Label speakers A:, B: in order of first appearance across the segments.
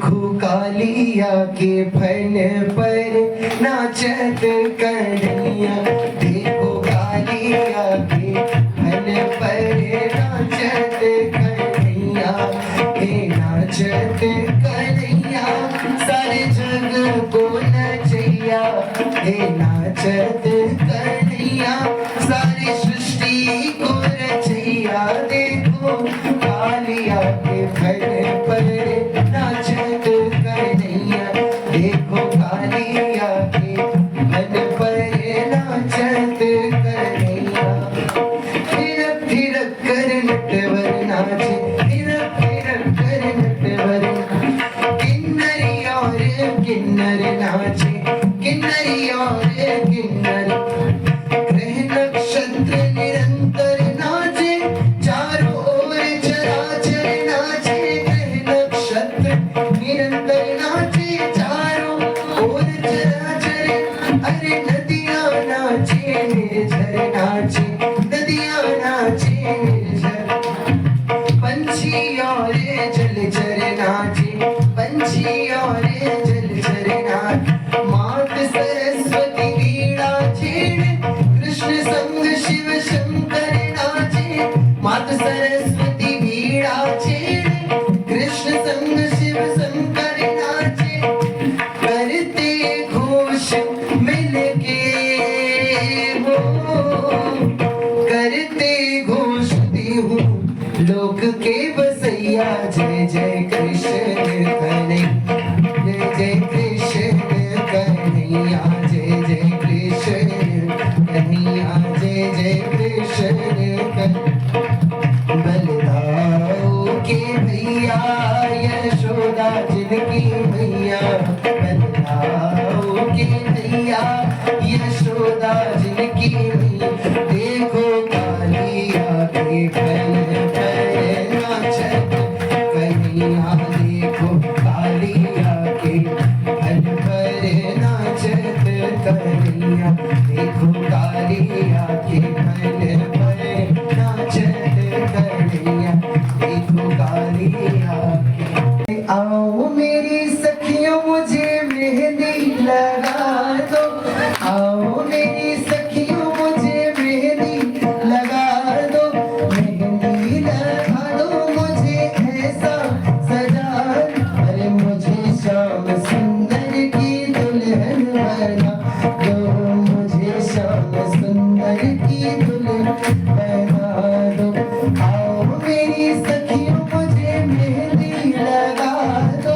A: देखो कालिया के फल पर नाचत कन्हैया, देखो कालिया के फल पर नाचत कन्हैया, हे नाचत कन्हैया सारे जग को नचैया, हे नाचत कन्हैया सारी सृष्टि को रचैया। देखो कालिया के फल पर नाचत कन्हैया, देखो कालिया के फल पर नाचत कन्हैया। थिरक थिरक कर नटवर नाचे, थिरक थिरक कर नटवर, किन्नरी और किन्नर नाचे, किन्नरी और किन्नर, ग्रह नक्षत्र निरंतर नाचे, चारों ओर चराचर नाचे, ग्रह नक्षत्र निरंतर नाचे, चारों ओर चराचर। अरे नदियाँ नाचे निर्झर नाचे, नदियाँ नाचे निर्झर, पंछी और जलचर नाचे, पंछी और जलचर नाचे। मात सरस्वती वीणा छेड़े, कृष्ण संग शिव शंकर नाचे, मात सरस्वती वीणा छेड़े, कृष्ण संग शिव शंकर नाचे। करते घोष मिलके वो, करते घोष देहु लोक के बसैया, जय जय कृष्ण कन्हैया, जय जय कृष्ण कन्हैया, जय जय कृष्ण कन्हैया, जय जय कृष्ण कन्हैया। बलदाऊ के भैया यशोदा जिनकी मैया, बलदाऊ के भैया यशोदा जिनकी मैया, देखो कालिया के फल पर नाचत कन्हैया, देखो कालिया के फल पर नाचत कन्हैया, देखो कालिया के फल पर नाचत कन्हैया, देखो कालिया के। आओ मेरी सखियों मुझे मेहंदी लगा दो, आओ मेरी सखियों मुझे मेहंदी लगा दो, मेहंदी लगा दो मुझे ऐसा सजा, अरे मुझे श्याम सुंदर की दुल्हन बना दो, मुझे श्याम सुंदर की दुल्हन बना दो। आओ मेरी सखियों मुझे मेहंदी लगा दो,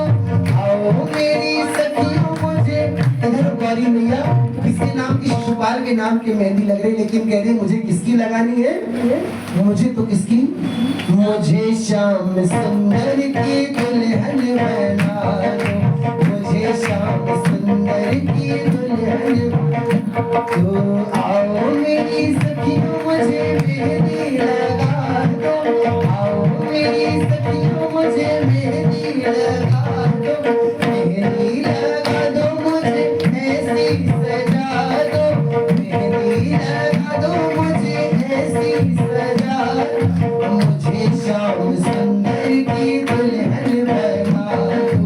A: आओ मेरी सखियों मुझे। इधर गौरी मैया किसके नाम की, शिशुपाल के नाम की मेहंदी लग रही, लेकिन कह रही मुझे किसकी लगानी है, मुझे तो किसकी, मुझे श्याम सुंदर की दुल्हन बना दो, मुझे श्याम सुंदर की दुल्हन। तो आओ मेरी सखियों मुझे मेहंदी लगा दो, आओ मेरी सखियों मुझे मेहंदी लगा दो, मेहंदी लगा दो मुझे ऐसी सजा दो, मेहंदी लगा दो मुझे ऐसी सजा, मुझे श्याम सुंदर की दुल्हन बना दो,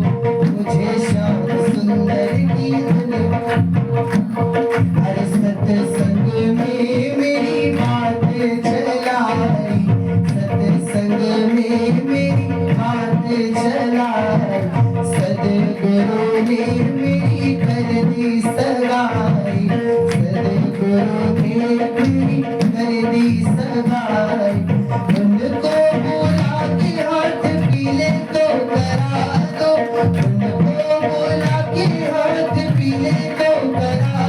A: मुझे श्याम सुंदर की दुल्हन। अरे सत्संग में मेरी बात चलाई, सत्संग में मेरी बात चलाई, सदगुरु ने मेरी कर दी सगाई, सदगुरु ने मेरी कर दी सगाई। उनको बोला कि हाथ पीले तो करा दो, उनको बोला कि हाथ पीले तो करा,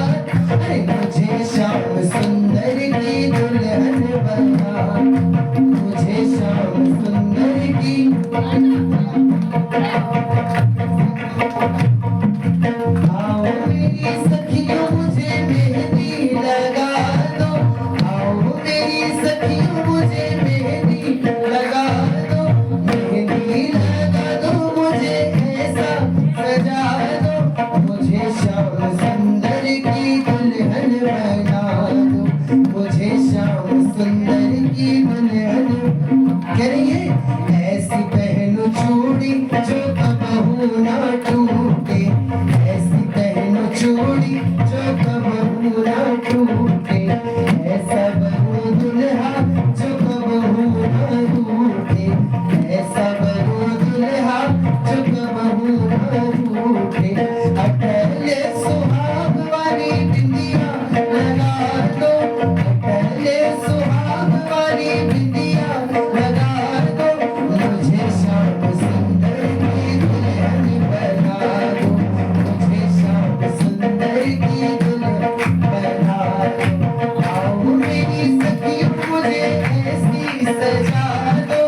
A: अरे मुझे श्याम सुंदर की दुल्हन बना, मुझे श्याम सुंदर की। आओ मेरी सखियों मुझे मेहंदी लगा दो, आओ मेरी सखियों मुझे ना टूटे, ऐसी पहनो चूड़ी जो कबहू ना टूटे, ऐसा बनो दुल्हा जो कबहू ना टूटे, ऐसा बनो दुल्हा जो कबहू ना टूटे। अटले सुहाग वाली बिंदिया लगा दो, अटले सुहाग वाली बिंदिया लगा दो, मुझे श्याम सुंदर की दुल्हन बना दो, मुझे श्याम सुंदर की दुल्हन बना दो। आओ मेरी सखियों मुझे ऐसी सजा दो,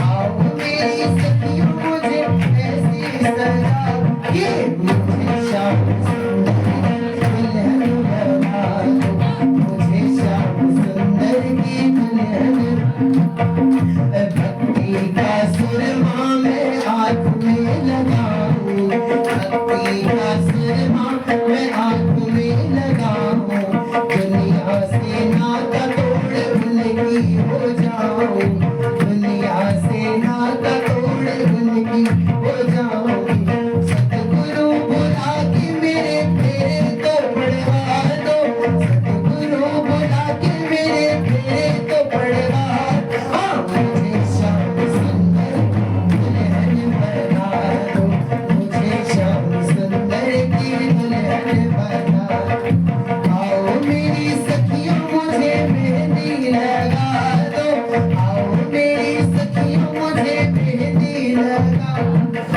A: आओ मेरी सखियों मुझे ऐसी सजा के मुझे श्याम सुंदर की दुल्हन बना दो, मुझे श्याम सुंदर की दुल्हन। भक्ति का सुरमा मैं आँख में लगाऊं, भक्ति का सुरमा मैं आँख में लगाऊं, दुनिया से नाता तोड़ उनकी हो जाऊं, दुनिया से नाता तोड़ उनकी हो जाऊं। सतगुरु बुला के मेरे फेरे तो पड़वा दो, सतगुरु बुला के मेरे फेरे तो पड़वा दो। मुझे श्याम सुंदर दुल्हन बना दो, मुझे श्याम सुंदर की दुल्हन बना दो। आओ मेरी सखियों मुझे मेहंदी लगा दो, आओ मेरी सखियों मुझे मेहंदी लगा,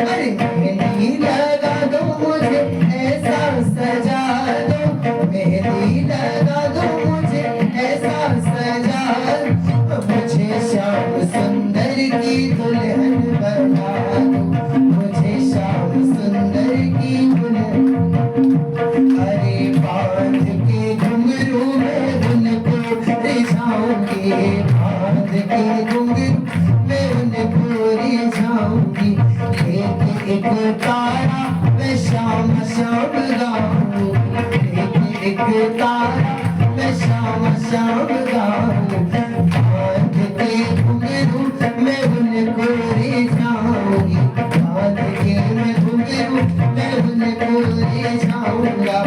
A: अरे मेहंदी लगा दो मुझे ऐसा सजा दो, मेहंदी लगा दो मुझे ऐसा सजा दो, मुझे श्याम सुंदर की दुल्हन बना दो, मुझे श्याम सुंदर की दुल्हन। अरे बांध के घुंघरू में उनको रिझाऊंगी, बांध के घुंघरू में उनको रिझाऊंगी, एक एक तारा मैं शाम शाम गाऊं, एक एक तारा मैं शाम शाम गाऊं। बांध के घुंघरू मैं उनको रिझाऊंगी, बांध के मैं घुंघरू मैं उनको रिझाऊंगा,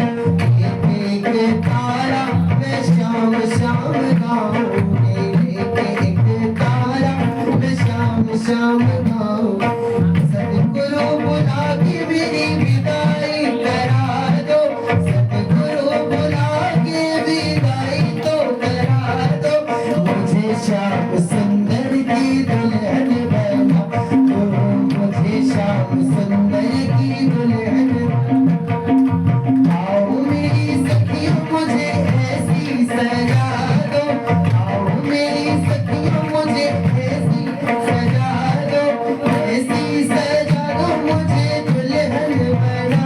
A: एक एक तारा मैं शाम शाम गाऊंगी, एक एक तारा मैं शाम शाम गाऊं। सतगुरु बुला के मेरी विदाई करा दो, सतगुरु बुला के विदाई तो करा दो, मुझे श्याम सुंदर की दुल्हन बना दो, मुझे श्याम सुंदर की दुल्हन। आओ मेरी सखियों मुझे ऐसी सजा दो, आओ मेरी सखियों मुझे ऐसी सजा दो, ऐसी सजा दो मुझे दुल्हन बना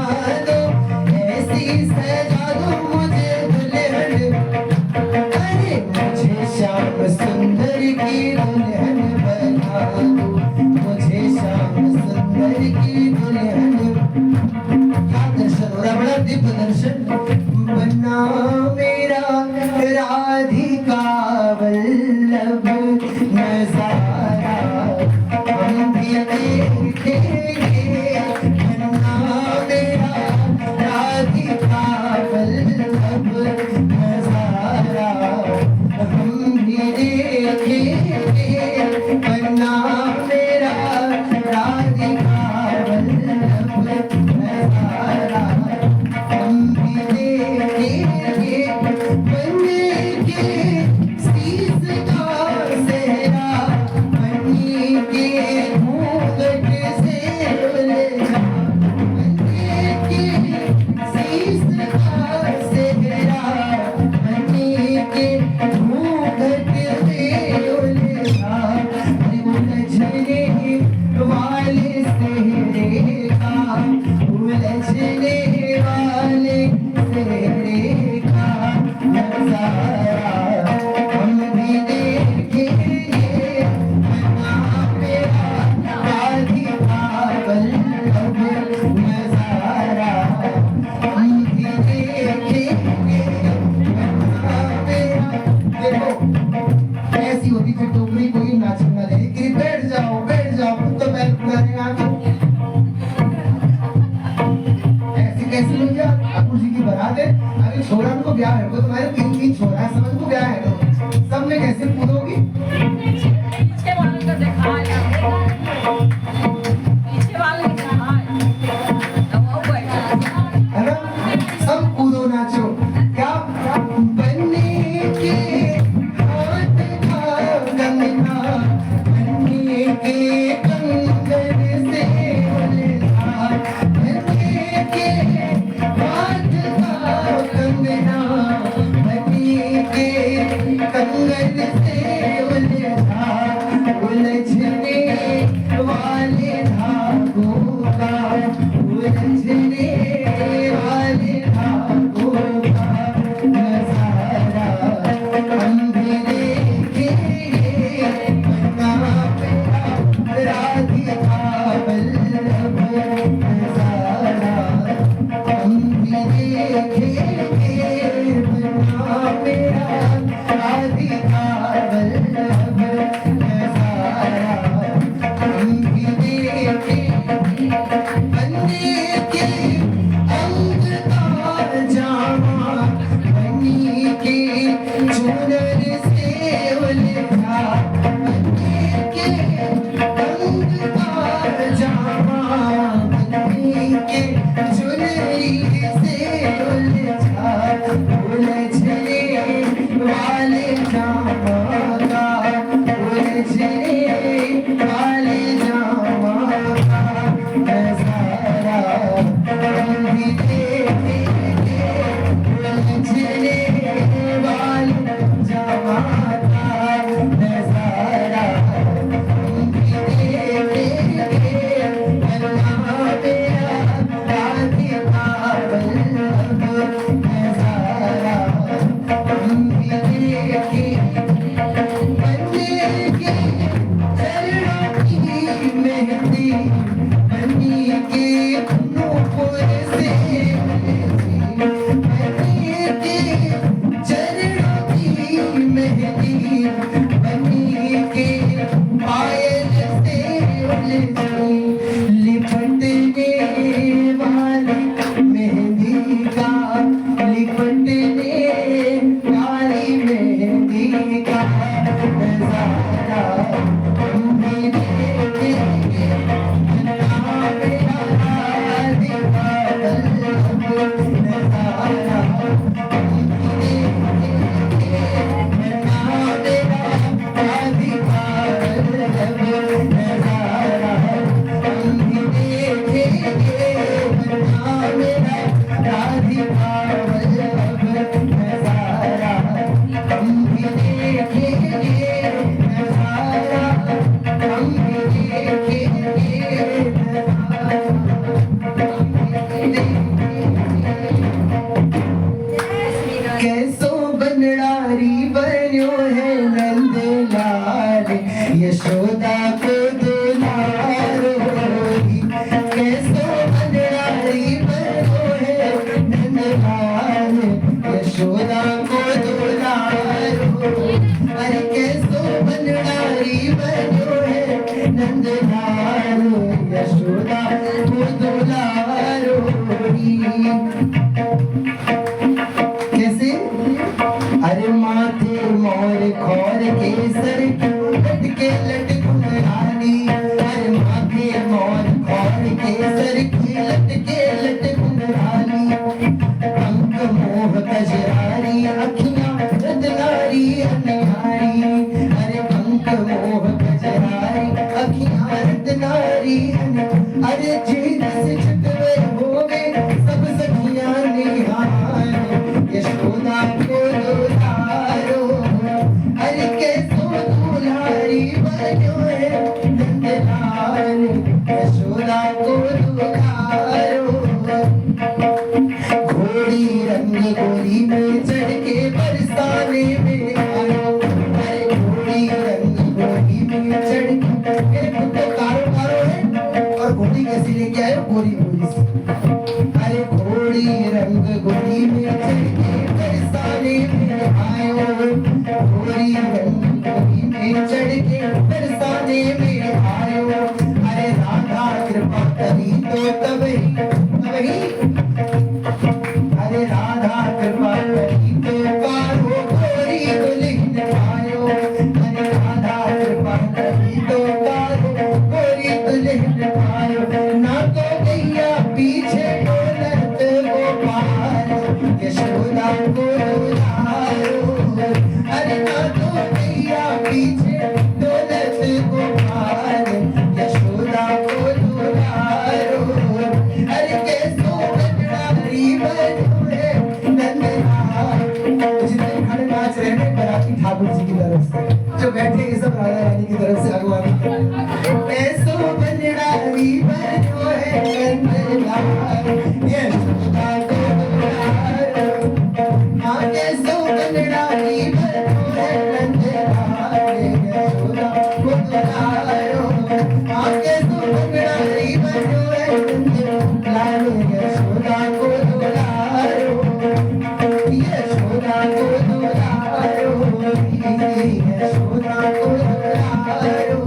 A: कैसे लोग यार ठाकुर जी की बारात है, अगर छोरा को ब्याह है तो तुम्हारे तीन तीन छोरा है, समझ को ब्याह है तो सब में कैसे कूदोगी?
B: पीछे वाले को देखा
A: है ना, सब कूदो नाचो। क्या बनने के हाथ था कंगना, बनने के कंगन से उलझा, बनने के हाथ था कंगना, बनने के कंगन से उलझा, उलझने वाले धागों का, उलझने वाले धागों का नजारा हम भी देखेंगे, बना पे राधिका वल्लभ नजारा हम भी देखेंगे, बना पे राधिका वल्लभ नजारा हम भी देखेंगे। बनने के अंग का जामा, बनी के चुनर से उलझा, बनने के अंग का जामा, बनी के चुनरी से उलझा, उलझने वाले जामा का, उलझने वाले जामा का नजारा हम भी देखेंगे, उलझने वाले जामा का नजारा हम भी देखेंगे, बना मेरा राधिका वल्लभ नजारा हम भी देखेंगे। बनने के चरणों की मेहंदी, बनी के नूपुर से उलझी, बनी के चरणों की मेहंदी, बनी के पायल से उलझी, लिपटने वाली मेहंदी का, लिपटने वाली मेहंदी का नजारा हम भी देखेंगे, बना मेरा राधिका वल्लभ नजारा हम भी देखेंगे, बना मेरा राधिका वल्लभ नजारा हम भी देखेंगे, बना मेरा राधिका वल्लभ नजारा हम भी देखेंगे, नजारा हम भी देखेंगे, नजारा हम भी देखेंगे। कैसो बनडारी बन्यो है नंदलाल, यशोदा को दुलारो री, कैसो बनडारी बन्यो है नंदलाल, यशोदा को दुलारो, अरे कैसो बनडारी बन्यो है नंदलाल, यशोदा को दुलारो री। कैसे? अरे माथे मोर खोर के सर लटके लटकुन रानी, अरे माथे मोर खोर के सर लटके लटकुन रानी, अंक मोह कजरारी अखियां रतनारी अनहारी, अरे अंक मोह कजरारी अखियां रतनारी, अरे जीत से छुटवे होवे सब सखियां निहार, यशोदा को दुलारो, अरे कैसो दुलारी बन्यो है नंदलाल, यशोदा को दुलारो। घोड़ी रंग गोरी में चढ़ के बरसाने में आयो, अरे घोड़ी रंग गोरी में चढ़ के, मेरे खुद को कारो कारो है और घोड़ी कैसी लेके आयो? गोरी गोरी से। अरे घोड़ी रंग गोरी में चढ़ के बरसाने में आयो, घोड़ी रंग गोरी में चढ़ के बरसाने में आयो, अरे राधा कृपा करी तो तब ही यशोदा को दुलारो आगे सुगंधरानी बनो नंदलाल यशोदा को दुलारो आगे सुगंधरानी बनो नंदलाल यशोदा को दुलारो यशोदा को दुलारो यशोदा को दुलारो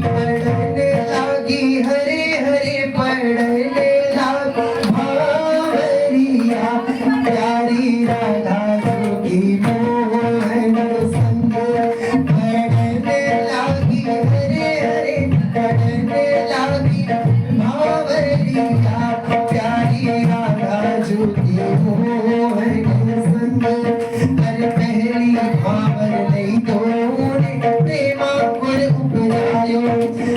A: पढ़ने लागी हरे हरे पढ़ने लागी भावरिया प्यारी राधा जोगी मोहन संग पढ़ने लागी हरे हरे पढ़ने लागी भावरिया प्यारी राधा जोगी मोहन संग हर पहली भावर नहीं तोड़े प्रेमा गुण उपजायो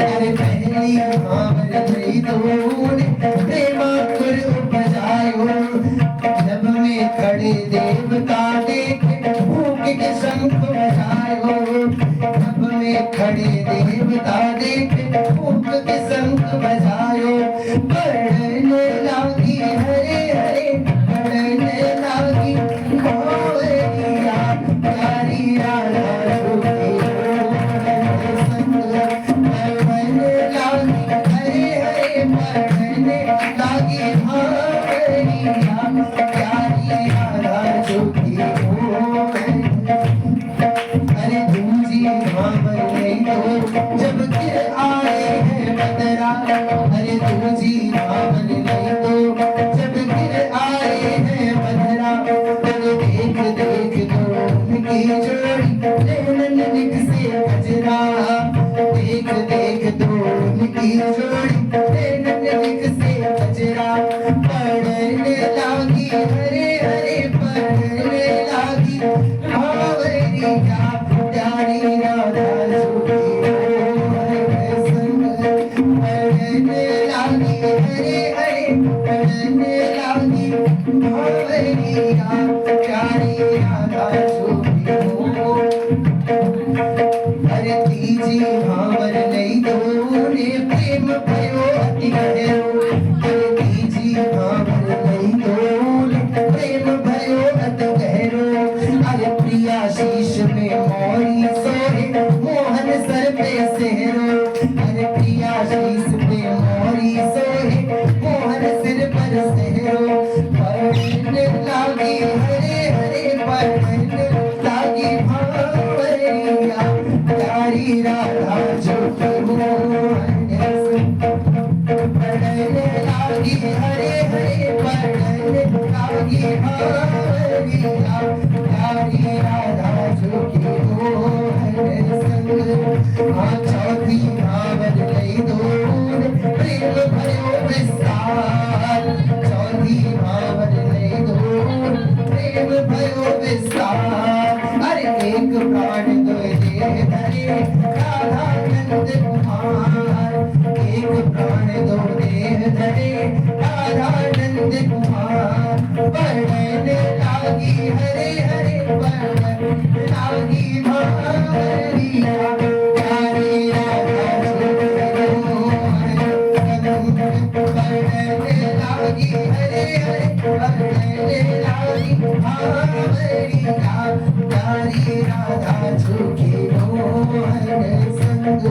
A: अरे पहली भावर नहीं तोड़े प्रेमा गुण उपजायो जब में खड़े देवता देखे भूख के शंख बजायो जब में खड़े देवता देखे भूख के शंख बजायो पढ़ने लागी हरे हरे पढ़ने लागी भावरिया प्यारी राधा जोगी मोहन संग पढ़ने लागी हरे हरे पढ़ने लागी भावरिया प्यारी राधा जोगी मोहन अरे दूजी भावर नहीं तो जब गिर आए हैं बदरा अरे दूजी भावर नहीं तो जब गिर आए हैं बदरा अरे देख देख तो उनकी जोड़ी लेनन निक से गजरा देख देख तो उनकी जोड़ी लेनन निक से गजरा पढ़ने लागी हरे हरे पढ़ने लागी भावरिया प्यारी राधा जोगी मोहन संग पढ़ने लागी हरे हरे पढ़ने लागी भावरिया प्यारी राधा जोगी मोहन अरे तीजी भावर नहीं तोड़े प्रेम भयो अति गहरो अरे तीजी भावर नहीं तोड़े प्रेम भयो अति गहरो अरे प्रिया शीश में मोरी सोहे मोहन सर पे सेहरो अरे प्रिया शीश पे मोरी सोहे मोहन सिर पर सेहरो पढ़ने लागी हरे हरे पढ़ने लागी भावरिया प्यारी राधा जोगी मोहन संग पढ़ने लागी हरे हरे पढ़ने लागी भावरिया प्यारी राधा जोगी मोहन संग हाँ चौथी भावर नहीं दूर प्रेम भयो विस्तार चौथी भावर नहीं दूर प्रेम भयो विस्तार अरे एक प्राण दो देह धरे राधा नंद कुमार एक प्राण दो देह धरे राधा नंद कुमार पढ़ने लागी हरे हरे पढ़ने लागी भावरिया प्यारी राधा जोगी मोहन संग पढ़ने लागी हरे हरे पढ़ने लागी भावरिया प्यारी राधा जोगी मोहन संग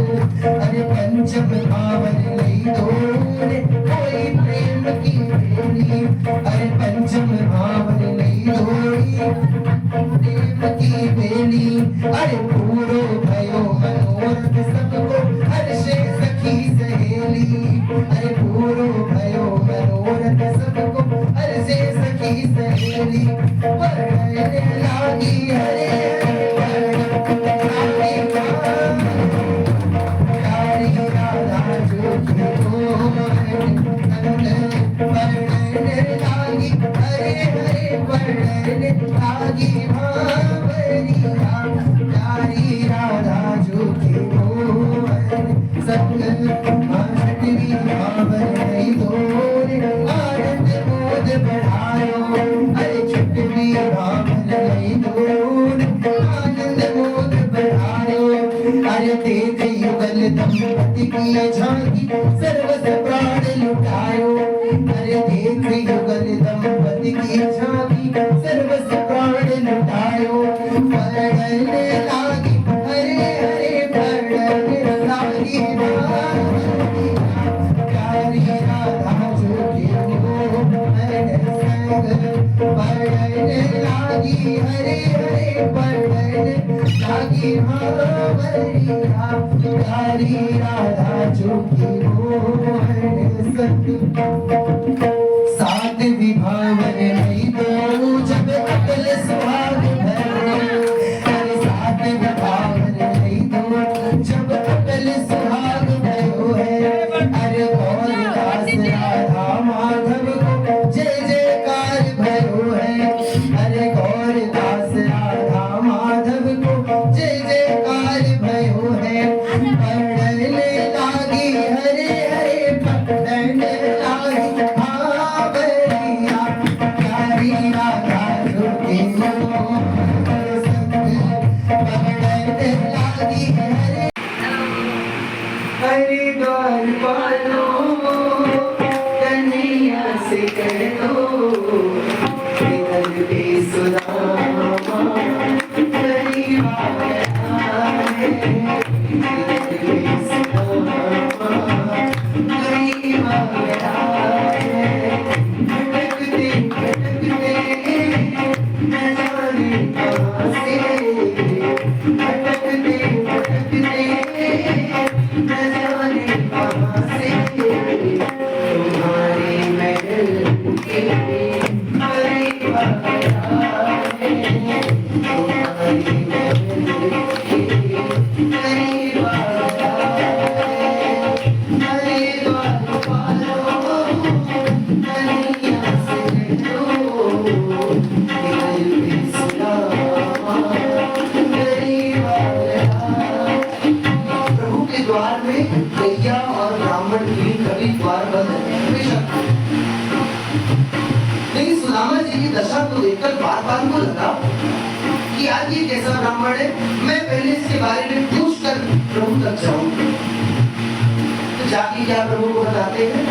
A: अरे पंचम भावन नहीं तोड़े कोई प्रेम की बेली अरे पंचम भावन नहीं तोड़ी प्रेम की बेली अरे पूरो भयो मनोरथ सबको हर्षे सखी सहेली अरे पूरो भयो मनोरथ सबको हर्षे सखी सहेली पढ़ने लागी हरे हरे पढ़ने लागी प्यारी राधा जोगी मोहन संग पढ़ने लागी हरे हरे पढ़ने लागी भावरिया प्यारी राधा जोगी मोहन संग छठवी भावर नहीं तोड़े आनंद मोद बढ़ायो अरे छठवी भावर नहीं तोड़े आनंद मोद बढ़ायो अरे देख युगल दंपति की झांकी सर्वस प्राण लुटा आयो। अरे देख युगल दंपति की झांकी सर्वस्व प्राण लुटायो। पलटने लागी हरे हरे पलटने लागी प्यारी राधा झूठी हो मन संग। पलटने लागी हरे हरे पलटने लागी हावरिया प्यारी राधा झूठी हो मन संग। सात विभावन नहीं दो जब अकल सुहाग भरो। अरे सात विभावन नहीं दो जब अकल सुहाग भयो है। अरे गौर दास राधा माधव को जय जयकार भयो है। अरे गौर दास राधा माधव को जय जयकार भयो है। पढ़ने लागी हरे हरे पढ़ने लागी हावरिया प्यारी राधा झूठी हो संग। पढ़ने लागी हरे हरिद्वार पालो कन्हैया से कह दो इधर भी सुदामा परिवार आए। इधर भी सुदामा परिवार आए। भटकते भटकते न जाने कहाँ से। भटकते भटकते न जाने कहाँ से। तुम्हारे महल के परिवार आए। तुम्हारे महल के परिवार आए। हरिद्वार पालो कन्हैया से कहो इधर भी सुदामा परिवार आए। प्रभु के द्वार में गैया और ब्राह्मण की कभी द्वार बंद है बेशक। लेकिन सुदामा जी की दशा को देखकर बार बार को लगा कि आज ये कैसा ब्राह्मण है, मैं पहले इसके बारे में पूछ कर प्रभु तक जाऊं। तो जाके क्या प्रभु को बताते हैं,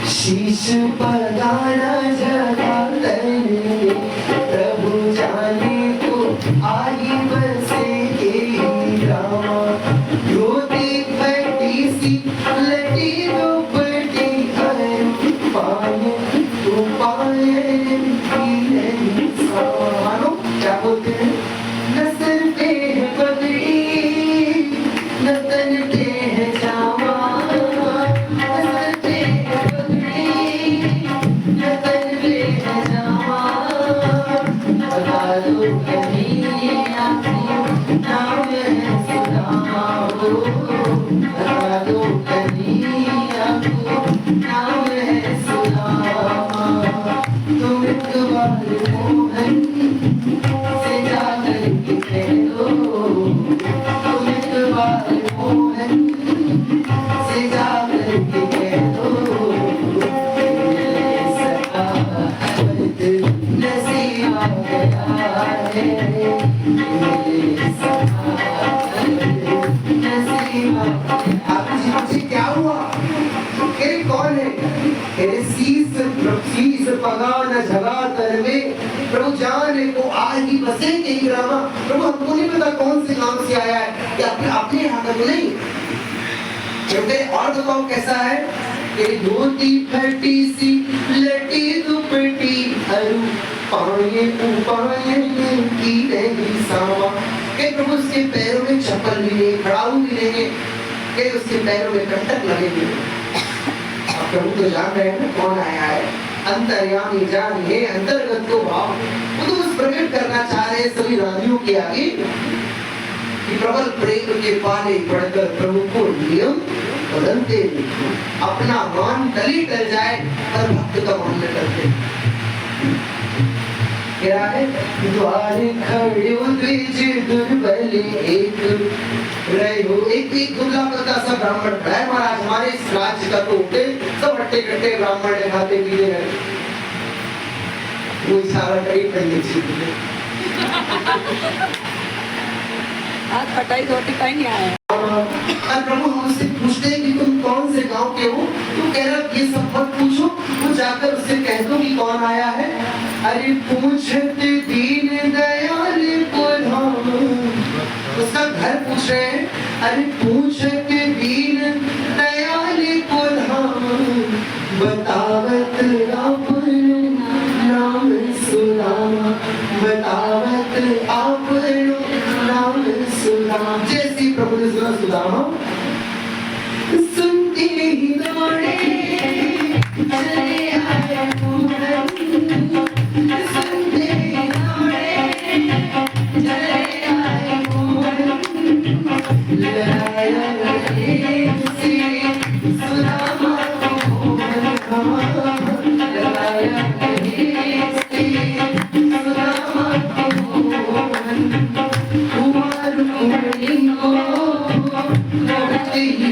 A: शीश पदाना जगा तने प्रभु जाने को आई बसे के रामा। रोती फटी सी लटी दुपट्टी पाए तो पाए मानो क्या बोलते हैं, न सिर पे है पगड़ी न तन पे है जामा। न सिर पे है पगड़ी न तन पे है जामा। बता दो कहीं आपको नाम है सुदामा हो। बता दो कहीं आपको नाम है सुदामा। तुम एक बार मोहन से जाकर के कह दो। तुम एक बार मोहन से जाकर के कह दो। मिल सका नसीब आ गया है। मिल सका नसीब आ गया। आप जी क्या हुआ? ये कौन है? तेरे शीश पगान जगा तर में प्रभु जाने को आज ही बसे के ही रामा। प्रभु हमको नहीं पता कौन से गांव से आया है या अपने यहाँ का तो नहीं। क्योंकि और बताओ कैसा है, तेरी धोती फटी सी लटी दुपट्टी अरु पाए पाए की रही सावा। के प्रभु उसके पैरों में चप्पल भी नहीं, खड़ाऊ भी नहीं, के उसके पैरों में कंटक लगे हुए। अब प्रभु तो जान रहे हैं कौन आया है, अंतर्यामी जान है अंतर्गत को भाव। वो तो बस प्रकट करना चाह रहे हैं सभी राधियों के आगे कि प्रबल प्रेम के पाले पढ़कर प्रभु को नियम बदलते अपना मान टली टल जाए पर भक्त का मान न टलते। क्या है, द्वार खड़े द्विज दुर्बल एक रहो। एक दुबला पतला सा ब्राह्मण खड़ा है महाराज, हमारे इस राज्य का तो उठे सब हट्टे कट्टे ब्राह्मण है, खाते पीते रहे। वो इशारा करी पंडित जी ने,
B: आज फटाई धोती कहीं नहीं आया।
A: और प्रभु हमसे पूछते हैं कि तुम कौन से गांव के हो? तो कह रहा ये सब मत पूछो, वो जाकर उससे कह दो कि कौन आया है। अरे पूछते दीन दयाल को धाम, उसका घर पूछ रहे हैं। अरे पूछते दीन दयाल को धाम, बतावत आपनो नाम सुदामा, बतावत आपनो नाम सुदामा। जैसे प्रभु ने सुना सुदामा, सुनते ही दौड़े चले आए मोहन, सुनते ही दौड़े चले आए मोहन, लड़ाया से सुदामा को मोहन कहा, लड़ाया से सुदामा को मोहन, कुमार कुंवरी को लड़ते ही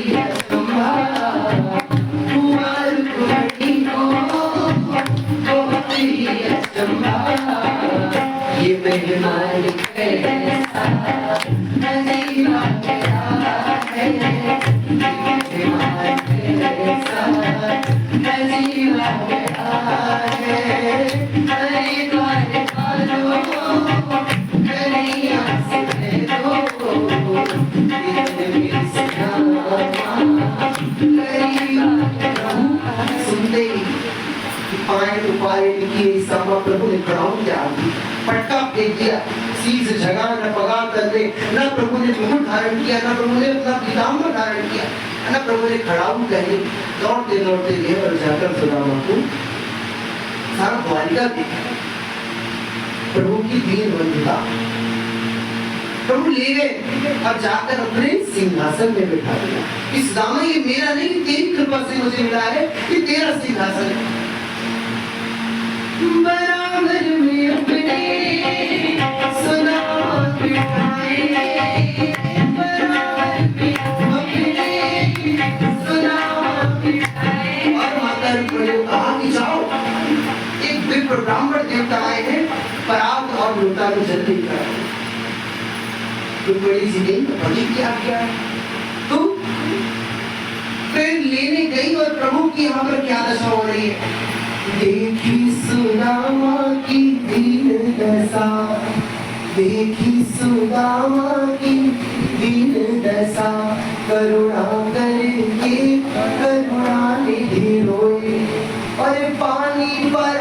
A: ये मेहमान कैसा नजीरा गया है, मेहमान कैसा नजीरा गया है। हरिद्वार वालों कन्हैया से दो, सुनते ही पाए उपाय लिखी समा प्रभु ने खड़ाऊ दिया, पटका फेंक दिया, शीश जगा न पगा कर दे, न प्रभु ने मुकुट धारण किया, न प्रभु ने अपना पीताम्बर धारण किया, न प्रभु ने खड़ाऊ कहे। दौड़ते दौड़ते गए और जाकर सुदामा को सारा द्वारिका देखा, प्रभु की दीन बंधुता। प्रभु ले गए और जाकर अपने सिंहासन में बैठा दिया। इस दामा ये मेरा नहीं, तेरी कृपा से मुझे मिला है, ये तेरा सिंहासन है। बराबर में अपने सुदामा बिठाए, बराबर में अपने सुदामा बिठाए। और माता ने कहा कि जाओ, एक विप्र ब्राह्मण देवता आए हैं, पराग और लूटा को जल्दी करो। तो बड़ी सी गई तो बड़ी क्या किया, तो फिर लेने गई और प्रभु की यहाँ पर क्या दशा हो रही है। देखी सुदामा की दीन दशा, देखी सुदामा की दीन दशा, करुणा करके करुणा निधि रोए, और पानी पर